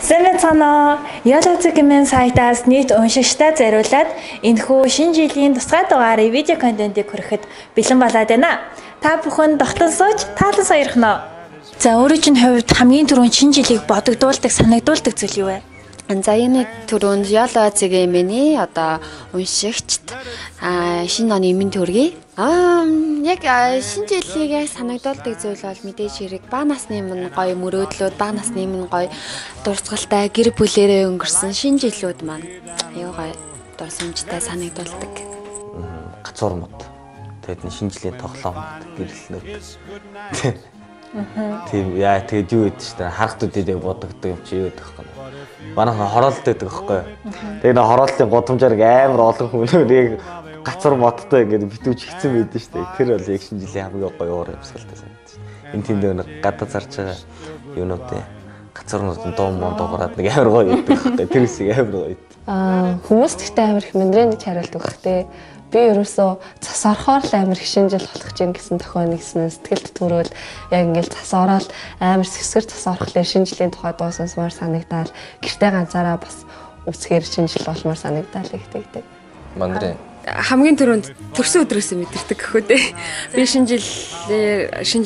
Сэмэцано Ялоцгийн сайтаас нийт уншигчтай зориулаад энэхүү шинэ жилийн тусгай дугаарыг видео контентыг хүрэхэд бэлэн болоод байна. Та бүхэн дотн сууж таалан саярхнаа. За өөрөө чинь хувьд хамгийн түрүүнд шинэ жилийг бодогдуулдаг, санагдуулдаг зүйл юу вэ? За энэ түрүүнд Ялоцгийн миний одоо уншигчд шинэ оны эмийн төргий яг шинэ жилийг яг санагдуулдаг зүйл бол мэдээж хэрэг бага насны минь гоё мөрөөдлүүд, бага насны минь гоё дурсгалтай гэр бүлэрээ өнгөрсөн шинэ жилүүд маань аюу гоё дурсамжтай санагдуулдаг. Гацуур мод. Тэгээд шинэ жилийн тоглоом гэрлэлнүүд. Тийм яа тэгээд юу гэдэг чинь харахтуудыг яг бодогддог юм чи юу гэдэг вэ? Манайхан хороолт байдаг байхгүй. Тэгээд хороолтын годамжаар амар олон хүнээр гацар модтой ингээд битүүч ихсэн байдэн шүү дээ. Тэр бол яг шинэ жилийн хамгийн гоё уур амьсгалтай санагдаж байна. Энэ тийм нэг гадаа зарж байгаа юунуудын гацарнуудын дуу мод дуурайд нэг амар гоё байдаг байхгүй. Тэр хэсэг амар гоё. Хүмүүс тэгтээ амар их мандрын гэж хариулдаг байхгүй. Би ерөөсөө цас орохоор л амар их шинэ жил болох чинь гэсэн тохиолдол гэсэн сэтгэлд төрөөл яг ингээд цас ороод амар сэсгэр цас орохлоор шинэ жилийн тухай дуу сонсмоор санагдаад гэртээ ганцаараа бас үсгээр шинэ жил болмоор санагдаад ихтэй. Мандрын Хамгийн түрүүнд төрсөн өдрөөсөө мэдэрдэг гэхүү дээ. Би шинэ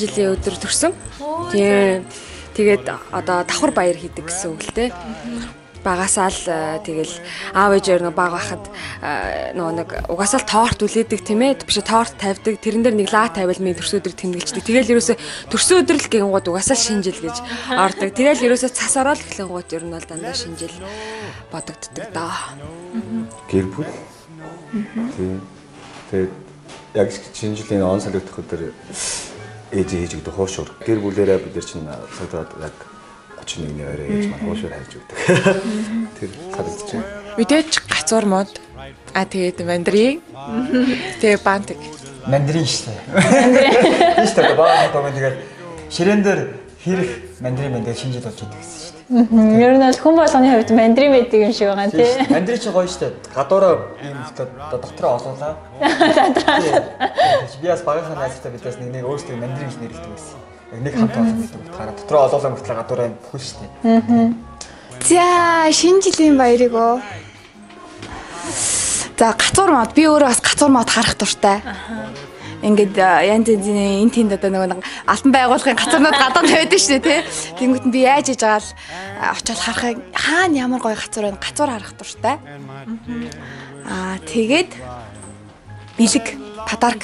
жилийн өдөр төрсөн. Тэгээд одоо давхар баяр хийдэг гэсэн үг л дээ. Багасаа л тэгэл аав ээжээр нэг баг байхад нөгөө нэг угаасаа л торт үлээдэг тийм ээ. Биш торт тавьдаг. Тэрэн дээр нэг лаа тавиал миний төрсөн өдрийг тэмдэглэждэг. Тэгэл ерөөсө төрсөн өдөр л гингууд угаасаа шинэ жил гэж ордог. Тэгэл ерөөсө цас ороод эхлэнгууд ер нь бол дандаа шинэ жил бодогддог даа. гэр бүл. Тэгээд яг шинэ жилийн он солигдох өдөр ээж гэдэг хуушур. Гэр бүлээрээ бид нар чинь сагдаад яг 31-ний орой ээж маань хуушур хайж өгдөг. Тэр санагдаж байна. Мэдээж гацуур мод. Тэгээд мандрин. Тэгээд бантик. Мандрин шүү дээ. Тийм шүү дээ. Баах тэгээд ширээн дээр хэрэг мандрин шинэ жил болж идэг гэсэн шүү дээ. Ер нь хүн болгоны хувьд мандрин байдаг юм шиг байгаа тийм. Мандрин чи гоё шүү дээ. Гадуураа ийм дотроо олоолаа. Би бас багийнхаа найзтай бидээс нэг өөрсдөө мандрин гэж нэрлэдэг байсан. Нэг хамт олон гэдэг утгаараа дотроо олоолаа мөртлөө гадуураа юм бүхэн шүү дээ. За шинэ жилийн баярыг оо. За гацуур мод би өөрөө бас гацуур мод харах дуртай. Ингээд янз янзын энэ тэнд одоо нэг алтан байгууллагын гацуурнууд гадаад байдаг шүү дээ тий. Тэнгүүт нь би яаж хийж байгаа л очиод харахыг хаана ямар гоё гацуур байна. Гацуур харах дуртай. Тэгээд бэлэг подарк.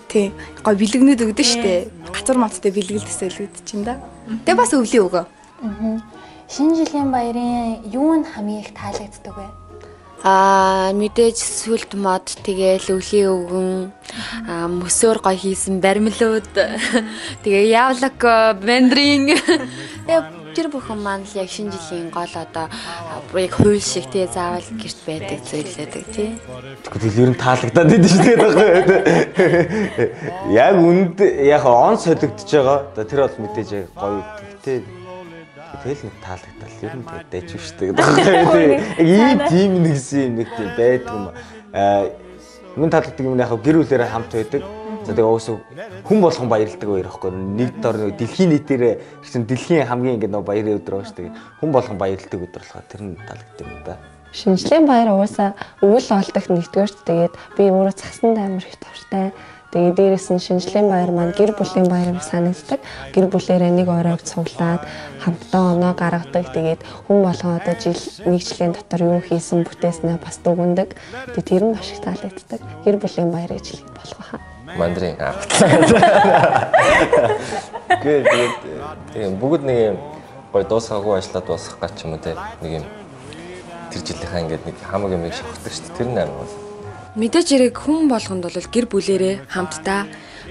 Тий. Гоё бэлэгнүүд өгдөө шүү дээ. Гацуур модтой бэлгэл төсөөлөд чинь да. Тэгээ бас өвлийн өгөө. Шинэ жилийн баярын юу нь хамгийн их таалагддаг вэ? Мэдээж сүлд мод тэгээл өвлийн өвгөн мөсөөр гоё хийсэн баримлууд тэгээ явлаг мандрин тэгээ тэр бүхэн маань л яг шинэ жилийн гол одоо яг хууль шиг тий заавал гэрт байдаг зүйлээдэг тий. Тэгвэл ер нь таалагдаад идэв шүү дээ. Яг үнд яг он солигдож байгаа. Тэр бол мэдээж яг гоё гэхдээ тэгэл нэг таалагдал ер нь дайж шүү дээ. Ийм тийм нэгсэн юм нэг тийм байдаг юм. Мөн таалагддаг юм яг гэр бүлээрээ хамт байдаг. За тэгээ уусаа хүн болгон баярлдаг баяр ихгүй. Нэг дор нэг дэлхийн нийтээр гэсэн дэлхийн хамгийн ингэ нэг баярын өдөр байгаа шүү дээ. Хүн болгон баярлдаг өдөр болохоор тэр нь таалагддаг юм да. Шинжлэх баяр угаасаа өвөл олдох нэгдүгээрт тэгээд би өөрөө цасанд амар их тавтай. Тэгээд дээрээс нь шинжлэх баяр маань гэр бүлийн баяр санагддаг. Гэр бүлээрээ нэг оройг цуглаад хамтдаа оноо гаргадаг. Тэгээд хүн болгоо одоо нэг жилийн дотор юу хийсэн бүтээснээ бас дүгндэг. Тэгээд тэр нь маш их таалагддаг. Гэр бүлийн баяр гэж хэлэх болох хаа. мандрин тэгээд бүгд нэг юм гоё дуусгаагүй ажиллаад дуусгах гэж юм уу те нэг юм тэр жилийнхаа ингээд нэг хамаг юм шавхдаг шүү дээ. Тэр нь амар бол мэдээж хэрэг хүн болгонд бол гэр бүлэрээ хамтдаа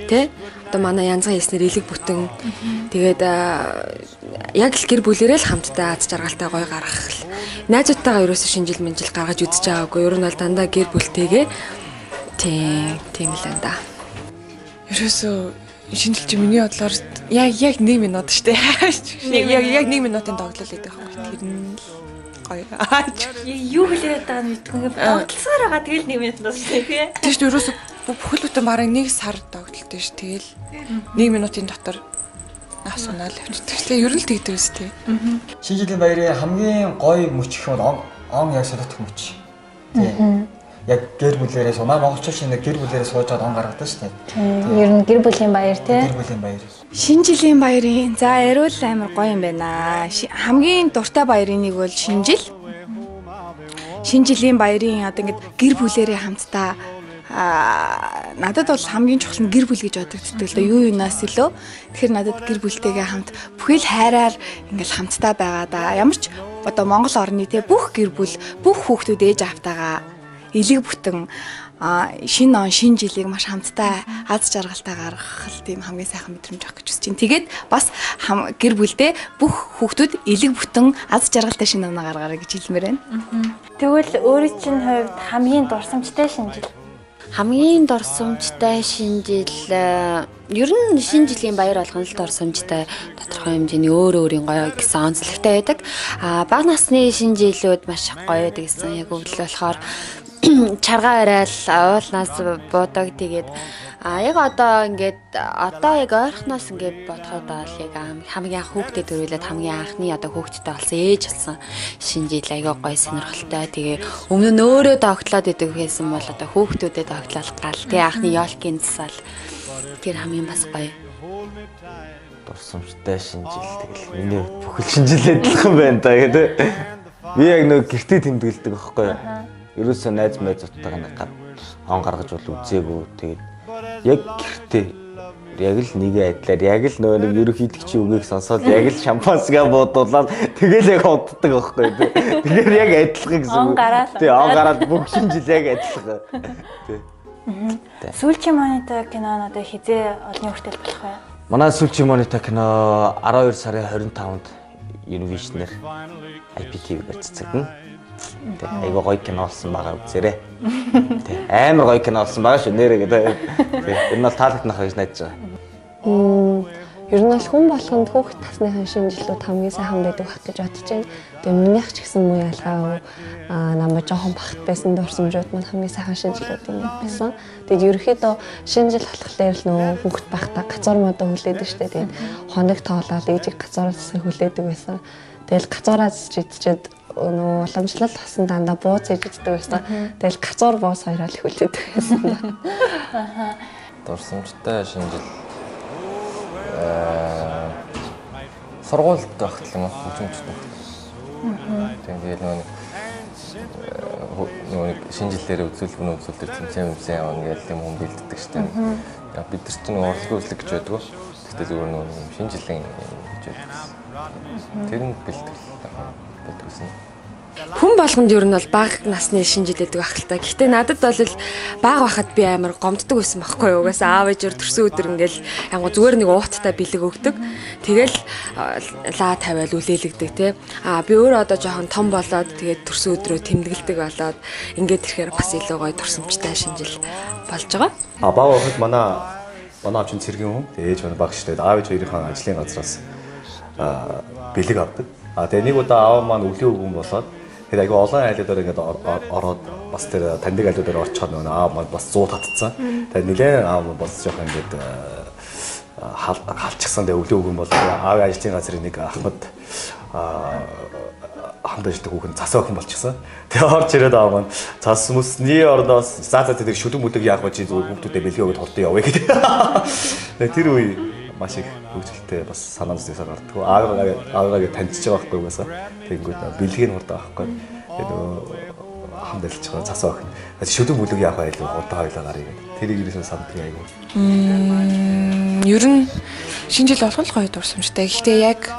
тий одоо манай янзхан хэлснээр элэг бүтэн тэгээд яг л гэр бүлэрээ л хамтдаа аз жаргалтай гоё гаргах л найзуудтайгаа ерөөсөө шинжил мэнжил гаргаж үзэж байгаагүй ер нь бол дандаа гэр бүлтэйгээ тийм л энэ да. Ерөөсөө шинжилж миний бодлоор яг 1 минут штэ. Яг 1 минутын тоглол гэдэг юм. Тэр нь гоё. Юу хэлээд байгаа нь мэдгүй ингээд догтлсаар байгаа тэгэл 1 минут дуусна тий. Тийш ерөөсөө бүхэл бүтэн бараг 1 сар догтлолтой ш. Тэгэл 1 минутын дотор асуунаа л явчихдаг. Тэгээ ер нь л тэгдэг үстэй. Шинэ жилийн баярын хамгийн гоё мөч гэх юм он яг солиотх мөч. Тийм. Яг гэр бүлээрээ сумаа монголчууд шинэ гэр бүлээрээ суужгаад он гаргадаг шүү дээ. Ер нь гэр бүлийн баяр тий. Гэр бүлийн баяр. Шинэ жилийн баярын за эрүүл амар гоё юм байна. Хамгийн дуртай баярын нэг бол шинэ жил. Шинэ жилийн баярын одоо ингээд гэр бүлээрээ хамтдаа надад бол хамгийн чухал нь гэр бүл гэж бодогддог л да. Юу юунаас илүү. Тэгэхээр надад гэр бүлтэйгээ хамт бүхэл хайраар ингээл хамтдаа байгаа да. Ямар ч одоо Монгол орны те бүх гэр бүл бүх хүүхдүүд ээж автагаа элэг бүтэн шинэ он шинэ жилийг маш хамтдаа аз жаргалтай гаргах тийм хамгийн сайхан мэдрэмж авах гэж хүсэж байна. Тэгээд бас гэр бүлдээ бүх хүүхдүүд элэг бүтэн аз жаргалтай шинэ оноо гаргаарай гэж хэлмээр байна. Тэгвэл өөрийн чинь хувьд хамгийн дурсамжтай шинэ жил. Хамгийн дурсамжтай шинэ жил ер нь шинэ жилийн баяр болгоно л дурсамжтай тодорхой хэмжээний өөрийн гоё гэсэн онцлогтой байдаг. Бага насны шинэ жилүүд маш гоё байдаг гэсэн яг өвдөл болохоор чаргаа барайл уулнаас буудаг тэгээд яг одоо ингээд одоо яг ойрхоноос ингээд бодоход бол яг хамгийн анх хүүхдэд төрүүлээд хамгийн анхны одоо хүүхдтэй болсон ээж болсон шинэ жил аяга гоё сонирхолтой тэгээ өмнө нь өөрөө тогтлоод идэг байсан бол одоо хүүхдүүдэд тогтлол гал тэгээ анхны ёлкийн засаал тэр хамгийн бас гоё дурсамжтай шинэ жил тэгэл миний бүхэл шинэ жил адилхан байна та гэдэг. Би яг нэг гэртээ тэмдэглэдэг байхгүй юу? Ерөөсөө найз уттайгаа он гаргаж бол үзээгүй. Тэгээд яг гэртээ яг л нэгэ адилаар яг л нөгөө нэг ерөнхийдөгчийн үгийг сонсоод яг л шампансгаа буудуулаад тэгэл яг уддаг байхгүй юу? Тэгэхээр яг адилхан гэсэн. Он гараад. Тий, он гараад бүх шинэ жил яг адилхан. Тий. Сүүлчийн монитор кино одоо хизээ олонний хүртэл болох вэ? Манай сүүлчийн монитор кино 12 сарын 25-нд Univision-ээр IPTV-гээр цэцэгнэ. Тэ айгаа гоё кино болсон байгаа үзээрэй. Тэ амар гоё кино болсон байгаа шүү нэрээ гэдэг. Тэ ер нь бол таалагднах гэж найдаж байгаа. Ер нь бол хүн болгонд хүүхэд насныхаа шинэ жилүүд хамгийн сайхан байдаг байх гэж бодож байна. Тэгээ минийх ч гэсэн муу ялгаа намайг жоохон бахт байсан дурсамжууд маань хамгийн сайхан шинэ жилүүд юм байсан. Тэгээд ерөөхдөө шинэ жил болохоор л нөгөө хүүхэд бахтаа гацуур модоо хүлээдэг штэ. Тэгээд хоног тоолоод ээжийг гацуураас хүлээдэг байсан. Тэгэл гацуураас идчихэд нөгөө уламжлал хасан дандаа бууз иддэг байсан. Тэгэл гацуур боос хоёроо л хүлээдэг байсан. Дурсамжтай шинэ жил сургуульд багт юм уу хөгжимчтэй. Тэгээд нөгөө шинэ жилээр үзүүлэлт тэмцээн явна гэдэг юм хүн бэлддэг штэ. Яг бид нар чинь урлагийн үзлэг гэж байдаг. Тэгтээ зүгээр нөгөө шинэ жилийн гэж байдаг. Тэр нь бэлтгэл гэсэн. Хүн болгонд ер нь бол бага насны шинэ жил гэдэг байх л та. Гэхдээ надад бол бага байхад би амар гомддог байсан байхгүй юу. Угаасаа аав ээжээр төрсөн өдөр ингээл янга зүгээр нэг ууттай бэлэг өгдөг. Тэгэл лаа тавиал үлээлэгдэг те. Би өөрөө одоо жоохон том болоод тэгээд төрсөн өдрөө тэмдэглэдэг болоод ингээд ирэхээр бас илүү гоё турсамжтай шинэ жил болж байгаа. Бага байхад манай аав чинь цэргийн хүн. Тэгээд ээж маань багш штэ. Аав ээж хоёрынхаа ажлын газраас бэлэг авдаг. Тэгээ нэг удаа аав маань өвлийн өвгөн болоод тэгээд айгүй олон айлуудаар ингээд ороод бас тэр таньдаг айлуудаар орчход нөгөө аав маань бас 100 татцсан. Тэгээд нэлээд аав маань бас жоохон ингээд халчихсан. Тэгээ өвлийн өвгөн болоод аав ажлын газрын нэг ахмад хамт ажилладаг хүүхэн цас охин болчихсон. Тэгээ орж ирээд аав маань цас мөсний орноос заа тэр шүлэг мүлэг яах вэ чи зүгээр хүүхдүүдэд бэлгээ өгöd хурдан явъя гэдэг. Тэгээ тэр үе маш их хөвгөлтэй бас санаа зүсээс гардаг. Аагааг таньчихж байгаа байхгүй юусаа. Тэгэнгүүт бэлгийг нь хурдан авахгүй. Тэгээ нөгөө хамт ажиллаж байгаа цас охин. Шүлэг мүлэг яах вэ илүү хурдан хойлоо гарыг гэдэг. Тэрийг ерөөсөө санддаг айгүй. Ер нь шинэ жил болгон л гоё дурсамжтай. Гэхдээ яг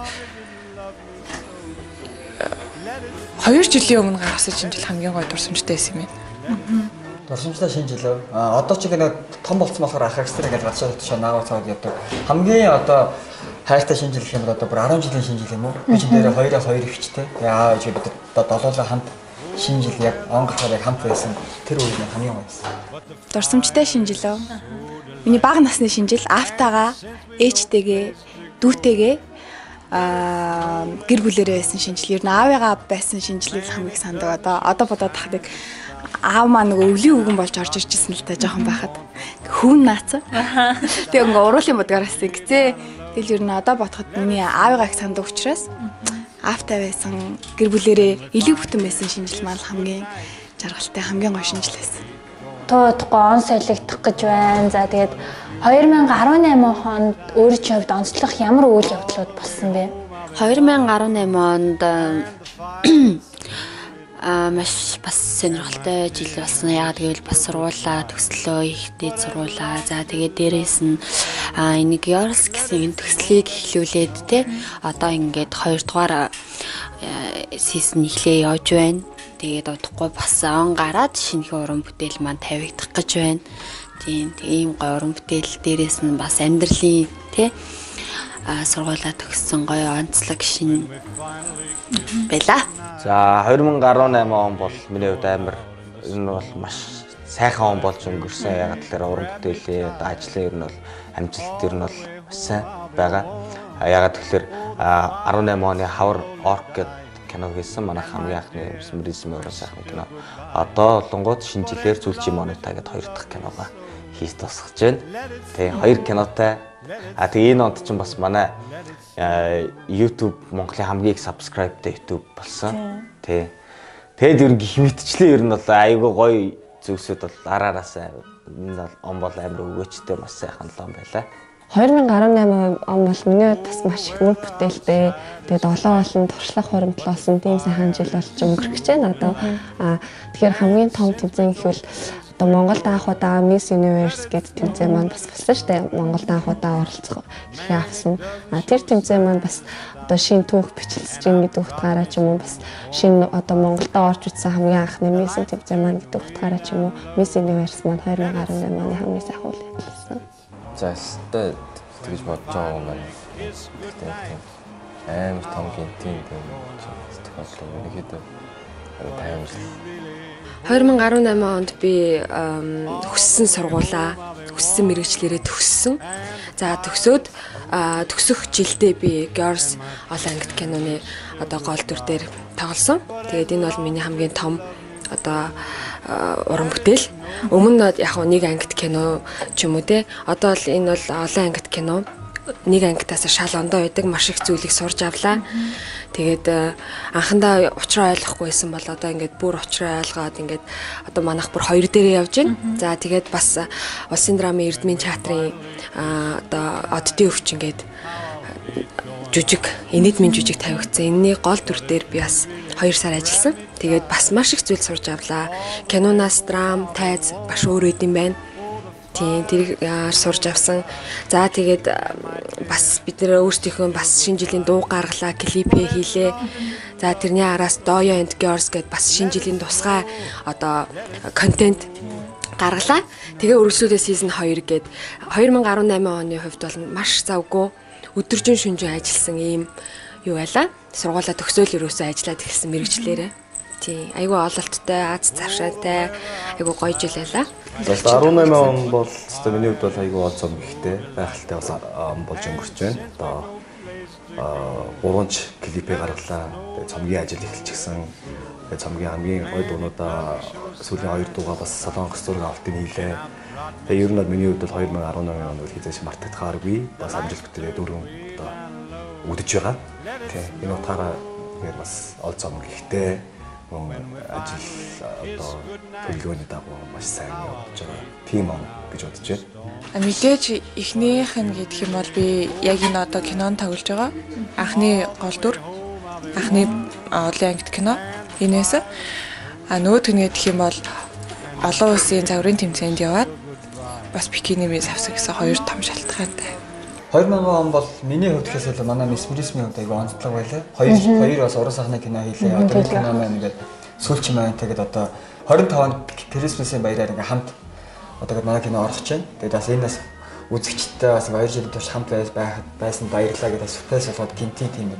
2 жилийн өмнө гаргасан шинэ жил хамгийн гоё дурсамжтай байсан юм байна. Дурсамжтай шинэ жил. Одоо ч нэг том болсон болохоор ах экстра гэж гадшаад шанаа цаад явдаг. Хамгийн одоо хайртай шинэ жил гэх юм бол одоо бүр 10 жилийн шинэ жил юм уу? Би ч дээр 2-2 ихчтэй. Яа гэж бид долоолоо хамт шинэ жил яг он гарахаар яг хамт байсан. Тэр үеийн хамгийн гоё байсан. Дурсамжтай шинэ жил оо. Миний бага насны шинэ жил автагаа ээжтэйгээ дүүтэйгээ гэр бүлэрээ байсан шинэ жил. Ер нь аавыгаа байсан шинэ жилийг хамгийн сандаг. Одоо бодоод тахдаг. Аав маань нөгөө өвлийн өвгөн болж орж ирчихсэн л та жоохон байхад. Хүүн наацсан. Тэгээ ингээ уруулын бодгаараас гизээ Тэгэл ер нь одоо бодоход миний аавыгаа их санд учраас аавтай байсан гэр бүлэрээ илүү бүтэн байсан шинжил маань хамгийн жаргалтай хамгийн гоё шинжил байсан. Туудахгүй он солигдох гэж байна. За тэгээд 2018 онд өөрийн хувьд онцлох ямар үйл явдлууд болсон бэ? 2018 онд маш бас сонирхолтой жил болсон. Яагаад гэвэл бас сургуулаа төгслөө, их дээд сургуулаа. За тэгээд дээрээс нь энийг Girls гэсэн төслийг эхлүүлээд те одоо ингээд 2 дугаар сизон эхлээ явж байна. Тэгээд удахгүй бас он гараад шинэ уран бүтээл маань тавигдах гэж байна. Тийм гоё уран бүтээл дээрээс нь бас амьдралын те сургуулаа төгссөн гоё онцлог шинэ байла. За 2018 он бол миний хувьд амар энэ бол маш сайхан он болж өнгөрсөн. Яг тэгэхээр уран бүтээлийн ажлын ер нь бол амжилт ер нь бол маш сайн байгаа. Яг тэгэхээр 18 оны Хавар Орк гэдэг кино хийсэн манай хамгийн анхны Мэрисмийн уран сайхан кино. Одоо болонгууд шинэ жилээр Зүлчи Монита гэдэг 2 дахь киногоо хийж тусгаж байна. Тэгээ 2 кинотой. Тэгээ энэ онд чинь бас манай YouTube Монголын хамгийн их subscribeтай YouTube болсон. Тий. Тэгэд ер нь гих мэтчлээ ер нь бол айгүй гоё зүйлсүүд бол араараас энэ он бол амар өгөөчтэй маш сайхан лон байлаа. 2018 он бол миний хувьд бас маш их үр бүтээлтэй. Тэгээд олон туршлага хуримтлал болсон тийм сайхан жил болж өнгөрөх гэж байна одоо. Тэгэхээр хамгийн том тэмцээн гэвэл одоо Монголд анхудаа Miss Universe гэдэг тэмцээн маань бас болсон шүү дээ. Монголд анхудаа оролцох хэрэг авсан. Тэр тэмцээн маань бас одоо шинэ түүх бичлэлж гин гэдэг утгаараа ч юм уу бас шинэ одоо Монголд орж ирсэн хамгийн анхны Miss тэмцээн маань гэдэг утгаараа ч юм уу Miss Universe маань 2018 оны хамгийн сайхан үйл явдал болсон. За өстой тэгж бодож байгаа юм байна. Амар том гинтийн тохиолдол ерөнхийдөө 50 жил. 2018 онд би хүссэн сургуулаа, хүссэн мэргэжлэрээ төгссөн. За төгсөөд төгсөх жилдээ би Girls All ангит киноны одоо гол дүр дээр тоглосон. Тэгээд энэ бол миний хамгийн том одоо уран бүтээл. Өмнө нь яг нэг ангит кино ч юм уу те. Одоо л энэ бол олон ангит кино. Нэг ангитаас шал ондоо байдаг маш их зүйлийг сурж авлаа. Тэгээд анхандаа учраа ойлгохгүйсэн бол одоо ингээд бүр учраа ойлгоод ингээд одоо манайх бүр 2 дээрээ явж байна. За тэгээд бас улсын драмын Эрдмийн театрын одоо оддын өвч ингээд жүжиг, энэдмийн жүжиг тавигдсан. Энэний гол дүр дээр би бас 2 сар ажилласан. Тэгээд бас маш их зүйл сурж авлаа. Киноноос драм, тайз маш өөр үд юм байна. Тийм тэрийг сурж авсан. За тэгээд бас бид нэр өөрсдийнхөө бас шинэ жилийн дуу гаргалаа, клипээ хийлээ. За тэрний араас Doyo and Girls гэдээ бас шинэ жилийн тусгай одоо контент гаргалаа. Тэгээ өргөжлүүлээ season 2 гээд 2018 оны хувьд бол маш завгүй өдөржин шөнөжин ажилласан ийм юу байлаа. Сургуулаа төгсөөл өрөөсөө ажиллаад эхэлсэн мэрэгчлэрээ. Тийм айгүй ололттой, аз завшаатай, айгүй гоё жил байлаа. За 18 он бол зөв миний хувьд бол айгүй ол зам ихтэй гайхалтай болж өнгөрч байна. Одоо 3 клипээ гаргалаа. Тэгээ цомгийн ажил эхэлчихсэн. Тэгээ цомгийн хамгийн гоё дуунуудаа сүүлийн 2 дуугаа бас Солонгос зураг авалтын хийлээ. Тэгээ ер нь миний хувьд бол 2018 онд бол хизээш мартагдахааргүй. Бас амжилт бүтээрээ дөрөв одоо үдэж байгаа. Тэгээ энэ утгаараа тэгээд бас ол зам ихтэй ажил одоо төлөвлөгөөний дагуу маш сайн явж байгаа. Тим он гэж бодож байна. Мэдээж эхнийх нь гэдэг юм бол би яг энэ одоо кинонд тоглож байгаа. Анхны гол дүр, анхны олон ангит кино энэс. Нөгөөх нь гэх юм бол олон улсын загварын тэмцээнд яваад бас бикиними савсаг гэсэн 2 том шалтгаантай. 2000 он бол миний хувьд гэхээс бол манай Miss Мэрисмийн хувьд айгүй онцлог байлаа. Хоёр бас уран сайхны кино хийлээ. Одоо кино маань ингээд сүүлч маань тэгээд одоо 25 онд Крисмсийн баяраар ингээд хамт одоо манай кино орох гэж байна. Тэгээд бас энэс үзэгчтэй бас 2 жилийн турш хамт байсан баярлалаа гэдэг сюрприз болоод гинтийн тийм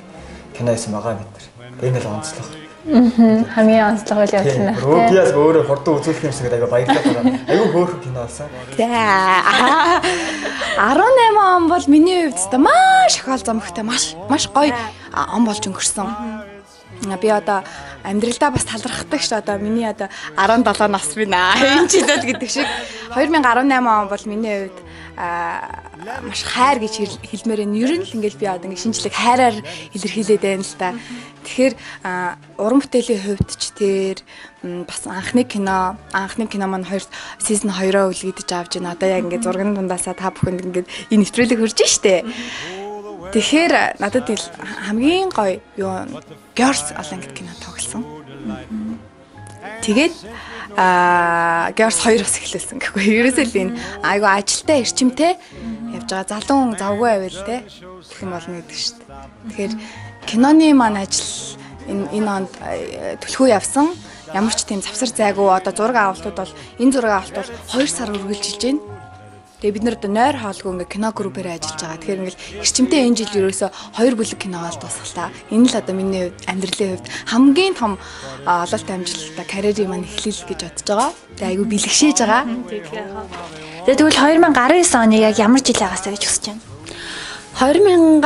кино хийсэн байгаа бид нар. Энэ л онцлог. Хамгийн онцлог үйл явдал нь. Рокиас өөрөө хурдан үзүүлэх юмсаг айгүй баярлалаа. Айгүй хөөрхөн кино болсон. За 18 он бол миний хувьд та маш их ол зомгтой маш гоё он болж өнгөрсөн. Би одоо амьдралдаа бас талархдаг ш одоо миний одоо 17 нас байна. Энэ жилд гэдэг шиг 2018 он бол миний хувьд маш хайр гэж хэлмээр энэ ер нь л ингээл би одоо ингээд шинэ жилийг хайраар илэрхийлээд байна л та. Тэгэхээр уран бүтээлийн хувьд ч тэр бас анхны кино маань 2 season 2-оо үлгэдэж авч байна. Одоо яг ингээд зургийн дундаасаа та бүхэнд ингээд энэ нэвтрүүлэг хүрж штэ. Тэгэхээр надад ил хамгийн гоё юу Girls олон гэдэг кино тоглосон. Тэгээд Girls 2 бас эхлүүлсэн гэхгүй. Ерөөсөө л энэ айгу ажилтаа эрчимтэй явж байгаа залуу завгүй байвал те гэх юм болно гэдэг шүү дээ. Тэгэхээр киноны маань ажил энэ онд түлхүү явсан. Ямар ч тийм завсар зайгүй одоо зураг авалтууд бол энэ зураг авалт бол 2 сар үргэлжилж байна. Тэгээ бид нар одоо нойр хоолгүй ингээ кино группээр ажиллаж байгаа. Тэгэхээр ингээл эрчимтэй энэ жил ерөөсөө 2 бүлэг киногоо дуусгалаа. Энэ л одоо миний амьдралын хувьд хамгийн том ололт амжилттай карьерийн маань эхлэл гэж бодож байгаа. Тэгээ айгүй бэлгшээж байгаа. Тэгээ тэгвэл 2019 оны яг ямар жил байгаасаа гэж хүсэж байна? 2019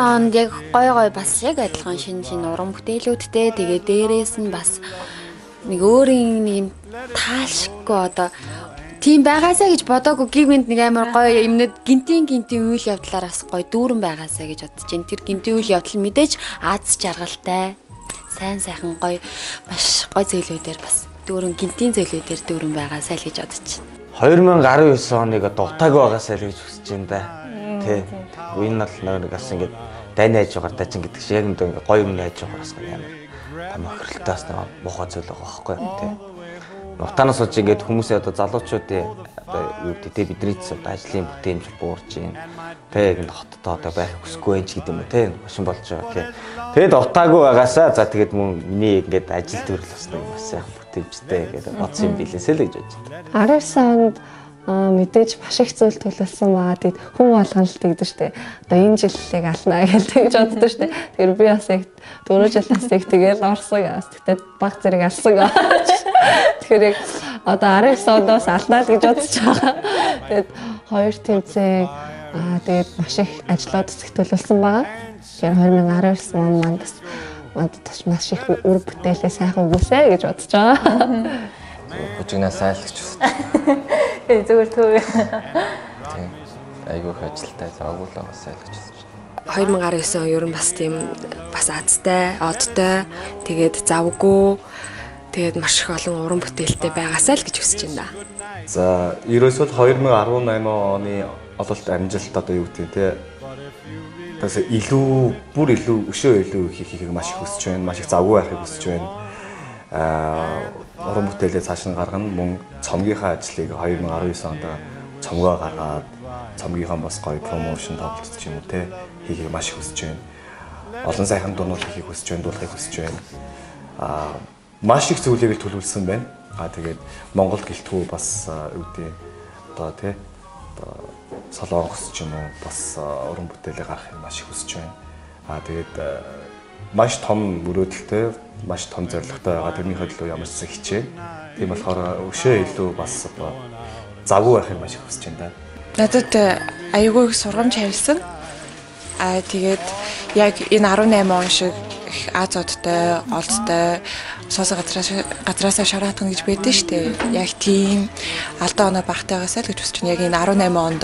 онд яг гой бас яг адилхан шинэ уран бүтээлүүдтэй тэгээ дээрээс нь бас нэг өөрийн нэг таашгүй одоо тийм байгаасаа гэж бодоогүй гівэнд нэг амар гоё юмнууд гинтийн үйл явдлаараас гоё дүүрэн байгаасаа гэж бодож байна. Тэр гинтийн үйл явдал мэдээж аз жаргалтай сайн гоё маш гоё зөвлөдөө бас дүүрэн гинтийн зөвлөдөө дүүрэн байгаасаа л гэж бодож байна. 2019 оныг дутаагүй байгаасаа л гэж хүсэж байна да. Тэ. Энэ бол нэг бас ингээд дайны хажуугаар дажин гэдэг шиг яг нэг гоё юмны хажуугаар бас амар том охирлтаас нэг муухай зүйл байгаа байхгүй тэ. Утаанаас болж ингээд хүмүүсээ одоо залуучуудын одоо юу гэдэг бидний одоо ажлын бүтээмж буурж байна. Тэг ингээд хоттой одоо байх хүсэхгүй байж гэдэг юм уу те машин болж байгаа. Тэгээд утаагүй байгаасаа за тэгээд мөн миний ингээд ажил төрөл бас нэг бас яг бүтээмжтэй гэдэг бодсон юм билээсэй л гэж бодож байна. 19 онд мэдээж маш их зүйл төлөвлөсөн байгаа. Тэгэд хүн болгон л тэгдэж штэ. Одоо энэ жилийг алнаа гэж тэгж боддоо штэ. Тэгэхээр би бас яг 4 жилээс их тэгээд орсон. Тэгтээ баг зэрэг алсан. Тэгэхээр яг одоо 19 оноос алнаа л гэж бодож байгаа. Тэгээд 2 тэмцээн тэгээд маш их ажлууд зөвтөлүүлсэн байгаа. Тэгэхээр 2019 он маань бас мандаж маш их үр бүтээлээ сайхан өгөөсэй гэж бодож байгаа. Хожигнаас айлгч байна. Зүгээр төө. Тийм. Айгүйх ажилтай завгүй л байгаас айлгч байна. 2019 он ер нь бас тийм бас азтай, одтой, тэгээд завгүй, тэгээд маш их олон уран бүтээлтэй байгаасаа л гэж хүсэж байна. За, ерөөсөө 2018 оны ололт амжилт одоо юу гэдэг те. Тэгээс бүр илүү өшөө хийхийг маш их хүсэж байна. Маш их завгүй байхыг хүсэж байна. Уран бүтээлээ цааш нь гаргана мөн цомгийнхаа ажлыг 2019 онд цомгоо гаргаад цомгийнхаа бас гоё промошн тоглолт ч юм уу те хийхийг маш их хүсэж байна. Олон сайхан дуунууд хийхийг хүсэж байна, дуулахыг хүсэж байна. Маш их зүйлийг л төлөвлөсөн байна. Тэгээд Монголд гэлтгүү бас юу гэдэг одоо те Солонгос ч юм уу бас уран бүтээлээ гаргахыг маш их хүсэж байна. Тэгээд маш том мөрөөдөлтэй, маш том зорилготой байгаа. Тэрний хөдөлгөөн ямар ч хичээн. Тийм болохоор өшөө илүү бас завгүй байхыг маш их хүсэж байна. Надад аягүй их сургамж харилсан. Тэгээд яг энэ 18 он шиг аз одтой, олдтой, суусан газраасаа шараатгана гэж байдсан шүү дээ. Яг тийм алдаа оноо багтаагаас л гэж хүсэж байна. Яг энэ 18 онд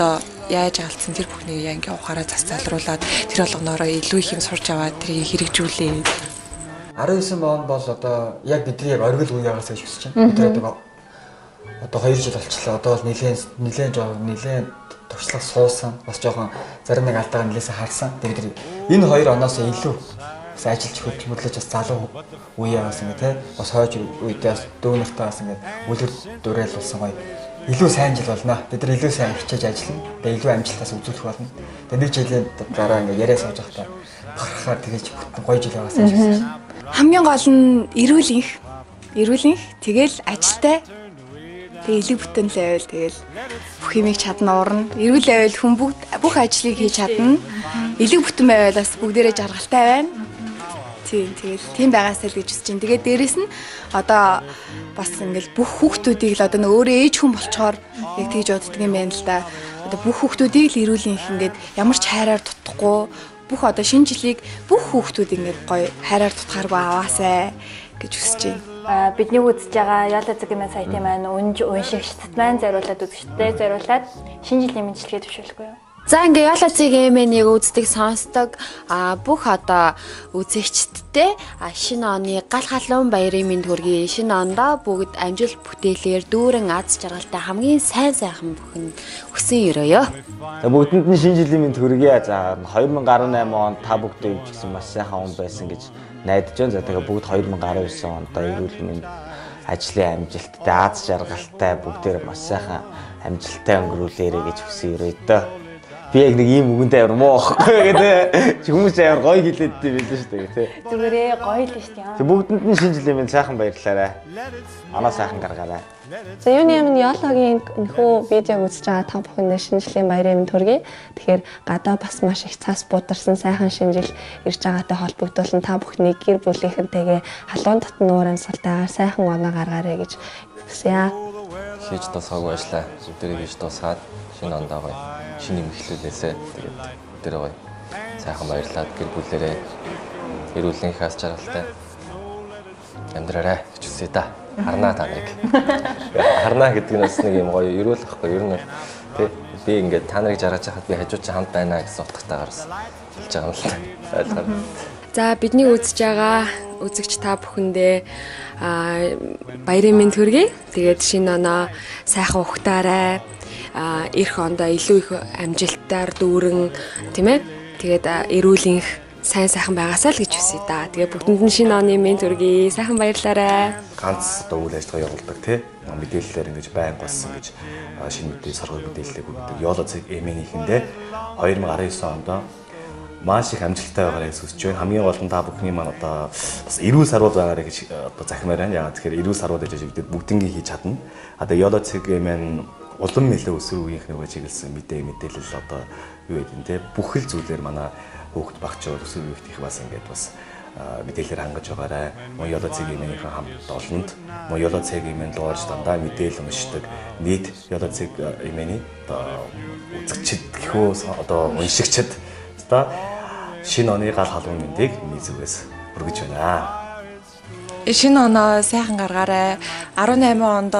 яаж алдсан тэр бүхнийг яг ингээ ухаараа засалруулад тэр болгоноороо илүү их юм сурч аваад тэрийг хэрэгжүүлээ. 19 он бол одоо яг бидний яг оргил үеигээс гэж хүсэж байна. Бид одоо 2 жил болчихлоо. Одоо бол нэлээд туршлага суусан. Бас жоохон зарим нэг алдаагаа нэлээсээ харсан. Тэгээд энэ 2 оноос илүү бас ажиллаж хөдөлмөрлөж бас залуу үеэ бас ингээ те бас хойж үедээ дүүнэртээ бас ингээ үлгэр дуурайлуулсан гоё илүү сайн жил болно. Бид нар илүү сайн хичээж ажиллана. Тэгээ илүү амжилтаас үзүүлэх болно. Тэгээ нэг жилийн дараа ингээ яриа сууж байхдаа бахархаар тэгэж бүтэн гоё жил байгаасаа гэж хүсэж байна. Хамгийн гол нь эрүүлэнх тэгэл ажилтай тэгээ элэг бүтэнлээ байвал тэгэл бүх юмыг чадна уурна. Эрүүл байвал хүн бүх ажлыг хийж чадна. Элэг бүтэн байвал бас бүгдээрээ жаргалтай байна. Тийм байгаасаа л гэж үзэж байна. Тэгээд дээрэс нь одоо бас ингээл бүх хүүхдүүдийг л одоо өөрөө ээж хүн болчоор яг тэгж боддөг юм байна л да. Одоо бүх хүүхдүүдийг л эрүүлэнх ингээд ямар ч хайраар тутахгүй бүх одоо шинэ жилийг бүх хүүхдүүд ингээд гоё хайраар тутахааргүй аваасай гэж хүсэж байна. бидний үзэж байгаа Яла Цэгийн сайтын маань уншигчдад маань зориулаад үзэгчдэд зориулаад шинэ жилийн мэндчилгээ төвшүүлэхгүй юу? За ингээ Яла Цэгийн үздэг сонсдог бүх одоо үзэгчдтэй шинэ оны гал халуун баярын мэнд хүргэе. Шинэ ондоо бүгд амжилт бүтээлээр дүүрэн аз жаргалтай хамгийн сайн сайхан бүхэн хүсэн өрөөё. Бүгдэнд нь шинэ жилийн мэнд хүргэе. За 2018 онд та бүгдээ ивчсэн маш сайхан он байсан гэж найдаж байна. За тэгээ бүгд 2019 онд эрүүл мэнд ажлын амжилттай аз жаргалтай бүгдээр маш сайхан амжилттай өнгөрүүлээрэй гэж хүсэн өрөөё дөө. Би яг нэг ийм үгэнтэй амар муу ахгүй гэдэг. Хүмүүс амар гоё хэлээд байлаа шүү дээ тий. Зүгээрээ гоё л шүү дээ. Тэг бүгдэнд нь шинэ жилийн мэнд сайхан баярлалаа. Анаа сайхан гаргаарай. За юуны юм Ялагийн нөхөө видеог үзэж байгаа та бүхэнд шинэ жилийн баярын мэнд хүргэе. Тэгэхээр гадаа бас маш их цаас буударсан сайхан шинэ жил ирж байгаатай холбогдуулан та бүхний гэр бүлийнхэнтэйгээ халуун татан нуурын салтайгаар сайхан оноо гаргаарай гэж хүсье. Хийж дуусаагүй ажиллаа. Өдөрийг хийж дуусгаад шинэ ондоо гоё. Шинэ юм эхлүүлээсээ тэгээд өдөр гоё. Сайхан баярлаад гэр бүлээрээ эрүүлэн их аз жаргалтай амьдраарай гэж хүсье да. Харнаа та нарыг. Харнаа гэдэг нь бас нэг юм гоё эрүүл ахгүй ер нь тий би ингээд та нарыг жаргаж байхад би хажууд чи хамт байна гэсэн утгатайгаар бас хэлж байгаа юм л та. Ойлгоо. За бидний үзэж байгаа үзэгч та бүхэндээ баярын мэнд хүргэе. Тэгээд шинэ оноо сайхан ухтаарай. Ирэх ондоо илүү их амжилтаар дүүрэн тийм ээ. Тэгээд эрүүл сайн сайхан байгаасаа л гэж хүсье да. Тэгээд бүгдэнд нь шинэ оны мэнд хүргэе. Сайхан баярлаарай. Ганц одоо үйл ажиллагаа явуулдаг тий. Мэдээллээр ингэж байн болсон гэж шинэ мэдээ саргал мэдээлэлийг өгдөг. Яла Цэг эмээнийхэндээ 2019 онд маш их амжилттай байгаарай гэж хүсэж байна. Хамгийн гол нь та бүхний маань одоо бас эрүүл сарвал байгаарай гэж одоо захимаар байна. Яагаад тэгэхээр эрүүл сарвал гэж бид бүгднийг хийж чадна. Одоо Яла Цэг эмээн улам нэлээ өсвөр үеийнхнээ чиглэсэн мэдээлэл одоо юу гэдэг нь те бүх л зүйлээр манай хүүхд багч өсвөр үеийнх их бас ингээд бас мэдээлэлээр хангаж байгаарай. Мөн Яла Цэг эмээнийхэн хамт олонд мөн Яла Цэг эмээн дуурж дандаа мэдээлэл уншдаг нийт Яла Цэг эмээний одоо үзэгчд гэхөө одоо уншигчд одоо шинэ оны гал халуун мэндийг нийцвээс хүргэж байна. Шинэ оноо сайхан гаргаарай. 18 онд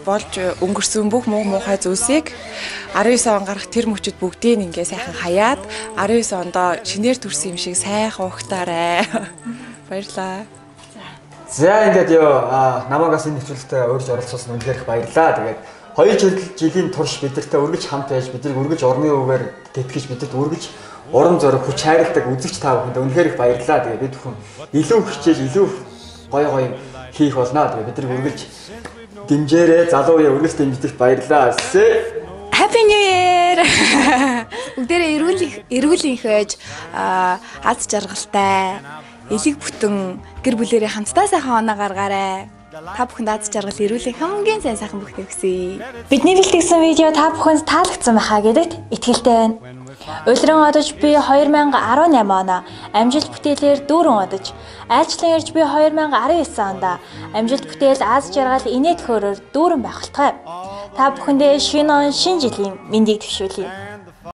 болж өнгөрсөн бүх муухай зүйлсийг 19 он гарах тэр мөчөд бүгдийг ингээ сайхан хаяад 19 онд шинээр төрсөн юм шиг сайхан ухтаарай. Баярлалаа. За ингээд намаагаас энэ нэвтрүүлэгтээ урьж оролцуулсан үнэхээр их баярлалаа. Тэгээд 2 жилийн турш бидэртээ үргэлж хамт байж биднийг үргэлж орны үгээр тэтгэж бидэрт үргэлж урам зориг хүч хайрладаг үзэгч та бүхэнд үнэхээр их баярлалаа. Тэгээд бид бүхэн илүү хичээж илүү гоё хийх болно. Тэгээд биднийг үргэлж дэмжээрэй. Залуу үе үргэлж дэмждэгт баярлалаа. Happy New Year. Бүгдээрээ эрүүлэнх байж аз жаргалтай элэг бүтэн гэр бүлэрээ хамтдаа сайхан оноо гаргаарай. Та бүхэнд аз жаргал эрүүлийн хамгийн сайн сайхан бүхнийг хүсье. Бидний бэлтгэсэн видео та бүхэнд таалагдсан байхаа гэдэгт итгэлтэй байна. Улиран одож би 2018 оноо амжилт бүтээлээр дүүрэн одож, айлчлан ирж би 2019 онд амжилт бүтээл аз жаргал инээд хөөрөөр дүүрэн байх болтугай. Та бүхэндээ шинэ он шинэ жилийн мэндийг төвшүүлье.